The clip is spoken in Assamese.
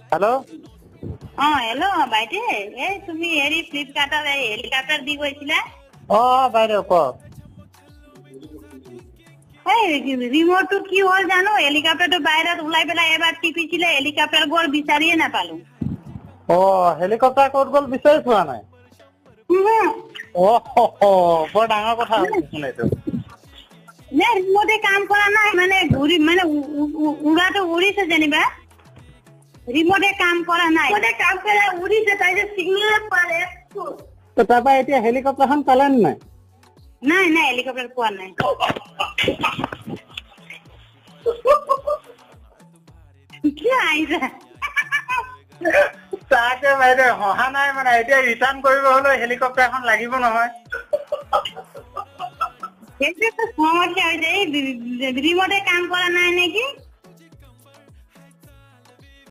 हेलो हेलो বাইটে এই তুমি হেৰি ফ্লিপকাৰ্টৰ এই হেলিকপ্টাৰ দি গৈছিলা বাইদেউ কওক এই ৰিমোটটো কি হ'ল জানো হেলিকপ্টাৰটো বাহিৰত ওলাই পেলাই এবাৰ টিপিছিলে হেলিকপ্টাৰ গ'ল বিচাৰিয়ে নাপালো হেলিকপ্টাৰ ক'ত গ'ল বিচাৰি পোৱা নাই বৰ ডাঙৰ কথা শুনিছো এইটো নে ৰিমোটে কাম কৰা নাই মানে ঘূৰি মানে উৰাটো উৰিছে যেনিবা ৰিমোটে কাম কৰা নাই কাম কৰা উৰিছে তাই যে সিগনেল পালে তো তাৰপৰা এতিয়া হেলিকপ্টাৰখন পালে নাই নাই নাই হেলিকপ্টাৰ পোৱা নাই কি আইছা তাকে বাইদেউ হহা নাই মানে এতিয়া ৰিটাৰ্ণ কৰিব হলে হেলিকপ্টাৰখন লাগিব নহয় সেইটো সমস্যা হৈছে এই ৰিমোটে কাম কৰা নাই নেকি